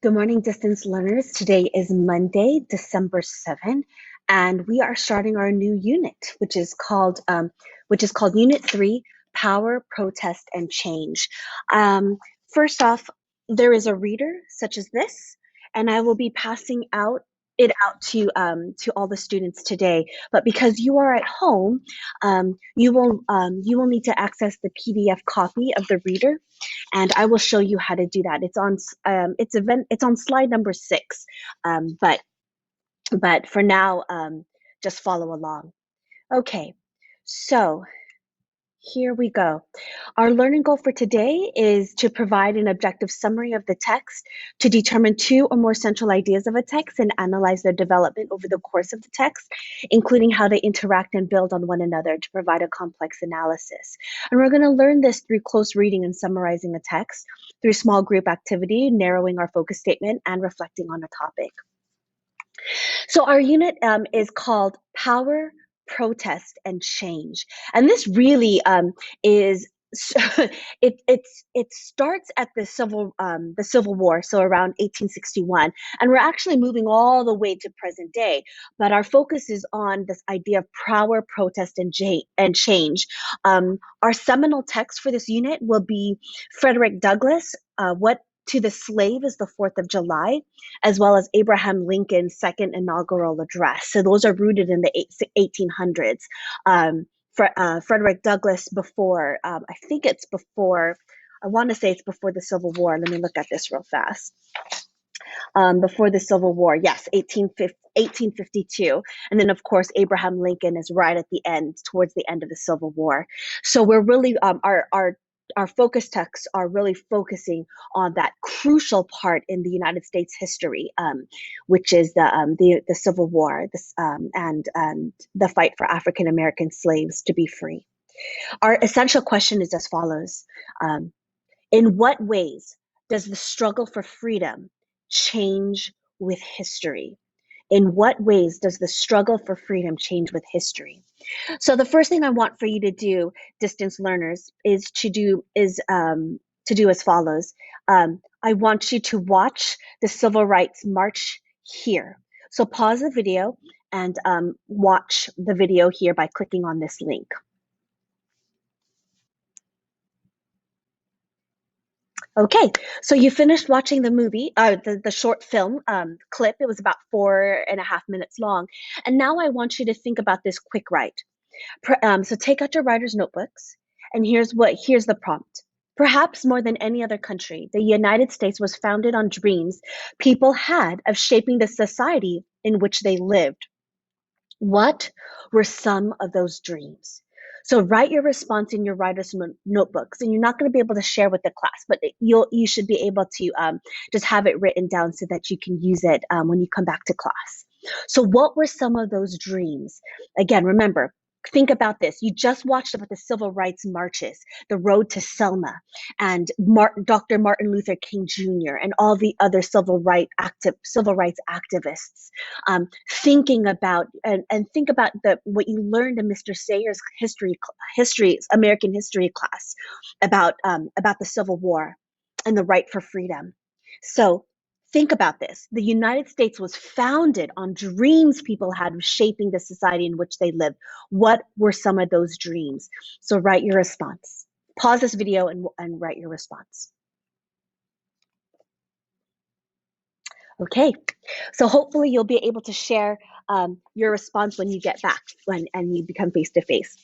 Good morning, distance learners. Today is Monday, December 7th, and we are starting our new unit, which is called Unit 3, Power, Protest, and Change. First off, there is a reader such as this, and I will be passing it out to all the students today. But because you are at home, you will need to access the PDF copy of the reader, and I will show you how to do that. It's on slide number 6, but for now, just follow along. Okay, so here we go. Our learning goal for today is to provide an objective summary of the text, to determine two or more central ideas of a text and analyze their development over the course of the text, including how they interact and build on one another to provide a complex analysis. And we're going to learn this through close reading and summarizing a text, through small group activity, narrowing our focus statement, and reflecting on a topic. So our unit is called Power, Protest, and Change. And this really is it starts at the Civil War, so around 1861, and we're actually moving all the way to present day. But our focus is on this idea of power, protest, and change. Our seminal text for this unit will be Frederick Douglass, What to the Slave is the 4th of July, as well as Abraham Lincoln's second inaugural address. So those are rooted in the 1800s. Frederick Douglass I want to say it's before the Civil War. Let me look at this real fast. Before the Civil War, yes, 1852. And then, of course, Abraham Lincoln is right at the end, towards the end of the Civil War. So we're really, our focus texts are really focusing on that crucial part in the United States history, which is the Civil War, and the fight for African American slaves to be free. Our essential question is as follows: in what ways does the struggle for freedom change with history? In what ways does the struggle for freedom change with history? So the first thing I want for you to do, distance learners, is to do as follows. I want you to watch the Civil Rights March here. So pause the video and watch the video here by clicking on this link. Okay, so you finished watching the movie, the short film clip. It was about 4.5 minutes long. And now I want you to think about this quick write. So take out your writer's notebooks, and here's the prompt. Perhaps more than any other country, the United States was founded on dreams people had of shaping the society in which they lived. What were some of those dreams? So write your response in your writer's notebooks, and you're not going to be able to share with the class, but you should be able to just have it written down so that you can use it when you come back to class. So what were some of those dreams? Again, remember, think about this. You just watched about the civil rights marches, the road to Selma, and Dr. Martin Luther King Jr. and all the other civil rights activists. Thinking about and think about what you learned in Mr. Sayer's American history class about the Civil War and the right for freedom. So think about this. The United States was founded on dreams people had of shaping the society in which they live. What were some of those dreams? So write your response. Pause this video and write your response. Okay, so hopefully you'll be able to share your response when you get back and you become face-to-face.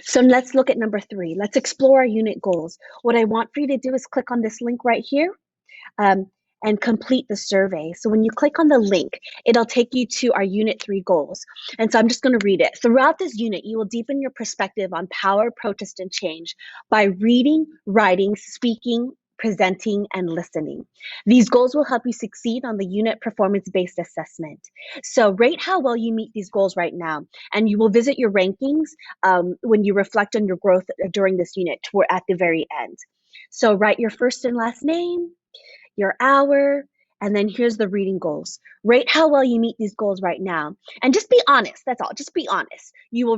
So let's look at number 3. Let's explore our unit goals. What I want for you to do is click on this link right here and complete the survey. So when you click on the link, it'll take you to our Unit 3 goals. And so I'm just going to read it. Throughout this unit, you will deepen your perspective on power, protest, and change by reading, writing, speaking, presenting, and listening. These goals will help you succeed on the unit performance-based assessment. So rate how well you meet these goals right now, and you will visit your rankings when you reflect on your growth during this unit at the very end. So write your first and last name, your hour, And then here's the reading goals. Rate how well you meet these goals right now. And just be honest. That's all. Just be honest. You will,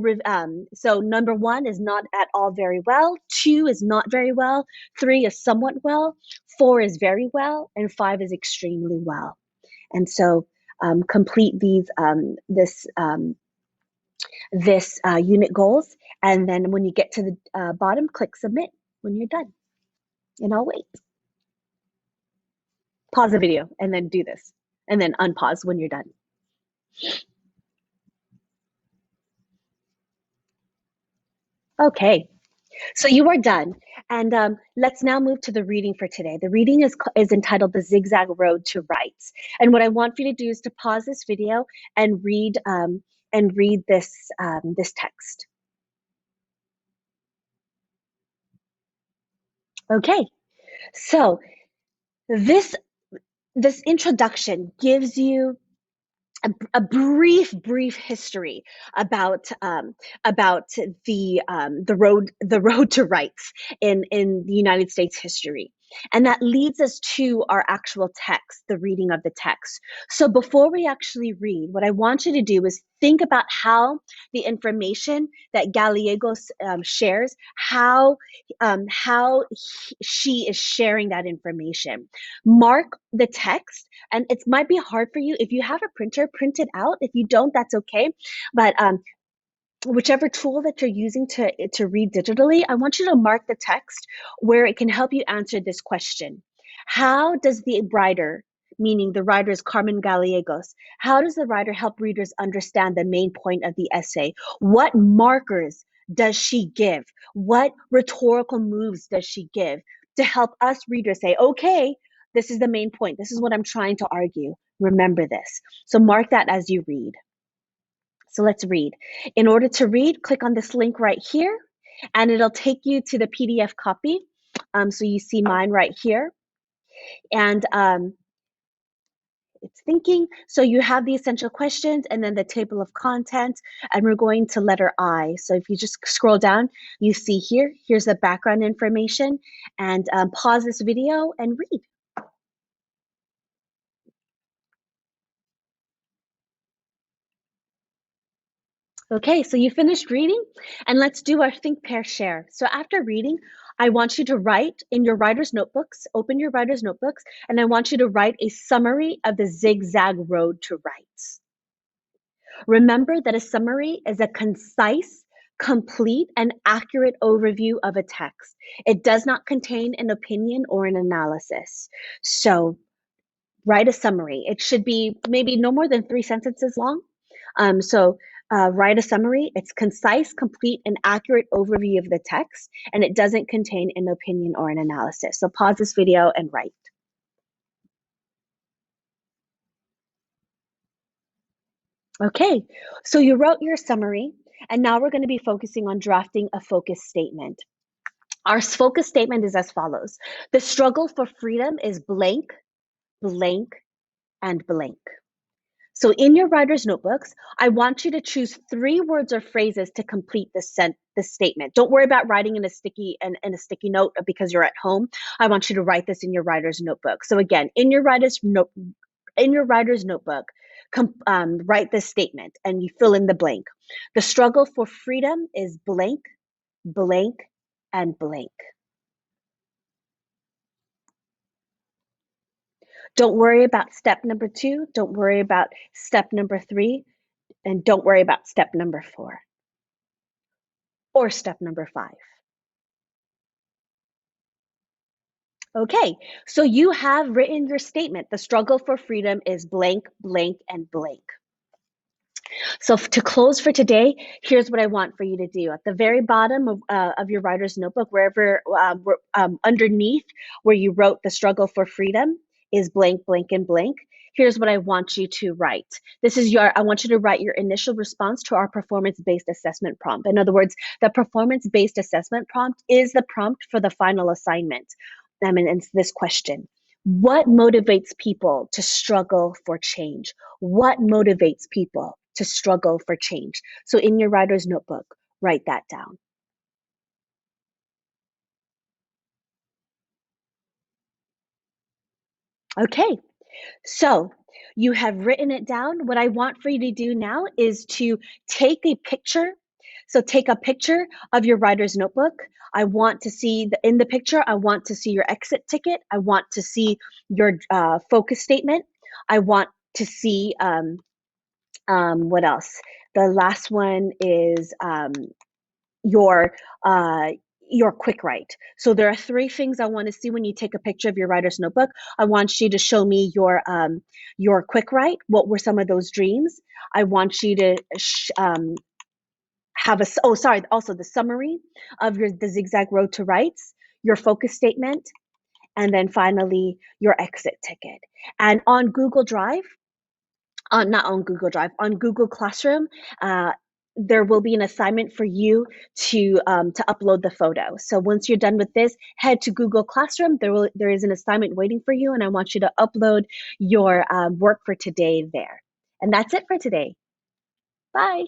so number 1 is not at all very well. 2 is not very well. 3 is somewhat well. 4 is very well. And 5 is extremely well. And so complete this unit goals. And then when you get to the bottom, click submit when you're done. And I'll wait. Pause the video and then do this. And then unpause when you're done. Okay, so you are done. And let's now move to the reading for today. The reading is entitled The Zigzag Road to Rights. And what I want for you to do is to pause this video and read this text. Okay, so this introduction gives you a brief history about the road to rights in the United States history. And that leads us to our actual text, the reading of the text. So before we actually read, what I want you to do is think about how the information that Gallegos shares, how she is sharing that information. Mark the text, and it might be hard for you. If you have a printer, print it out. If you don't, that's okay. But whichever tool that you're using to read digitally, I want you to mark the text where it can help you answer this question. How does the writer, meaning the writer is Carmen Gallegos, how does the writer help readers understand the main point of the essay? What markers does she give? What rhetorical moves does she give to help us readers say, okay, this is the main point. This is what I'm trying to argue. Remember this. So mark that as you read. So let's read. In order to read, click on this link right here, and it'll take you to the PDF copy. So you see mine right here. And it's thinking. So you have the essential questions and then the table of content, and we're going to letter I. So if you just scroll down, you see here's the background information, and pause this video and read. Okay, so you finished reading, and let's do our think, pair, share. So after reading, I want you to write in your writer's notebooks, open your writer's notebooks, and I want you to write a summary of the zigzag road to rights. Remember that a summary is a concise, complete, and accurate overview of a text. It does not contain an opinion or an analysis. So write a summary. It should be maybe no more than 3 sentences long. Write a summary. It's concise, complete, and accurate overview of the text, and it doesn't contain an opinion or an analysis. So pause this video and write. Okay, so you wrote your summary, and now we're going to be focusing on drafting a focus statement. Our focus statement is as follows. The struggle for freedom is blank, blank, and blank. So in your writer's notebooks, I want you to choose 3 words or phrases to complete this statement. Don't worry about writing in a sticky note because you're at home. I want you to write this in your writer's notebook. So again, in your writer's notebook, write this statement and you fill in the blank. The struggle for freedom is blank, blank, and blank. Don't worry about step number 2. Don't worry about step number 3. And don't worry about step number 4 or step number 5. Okay, so you have written your statement. The struggle for freedom is blank, blank, and blank. So to close for today, here's what I want for you to do. At the very bottom of your writer's notebook, wherever underneath where you wrote the struggle for freedom is blank, blank, and blank. Here's what I want you to write. I want you to write your initial response to our performance-based assessment prompt. In other words, the performance-based assessment prompt is the prompt for the final assignment. It's this question. What motivates people to struggle for change? What motivates people to struggle for change? So in your writer's notebook, write that down. Okay, So you have written it down. What I want for you to do now is to take a picture. So take a picture of your writer's notebook. I want to see in the picture, I want to see your exit ticket. I want to see your focus statement. I want to see what else? The last one is your uh, your quick write. So there are three things I want to see when you take a picture of your writer's notebook. I want you to show me your quick write. What were some of those dreams? I want you to have a oh sorry also the summary of your the zigzag road to rights, your focus statement, and then finally your exit ticket. And on Google Drive, not on Google Drive, on Google Classroom, uh, there will be an assignment for you to upload the photo. So once you're done with this, head to Google Classroom. There is an assignment waiting for you, and I want you to upload your work for today there. And that's it for today. Bye.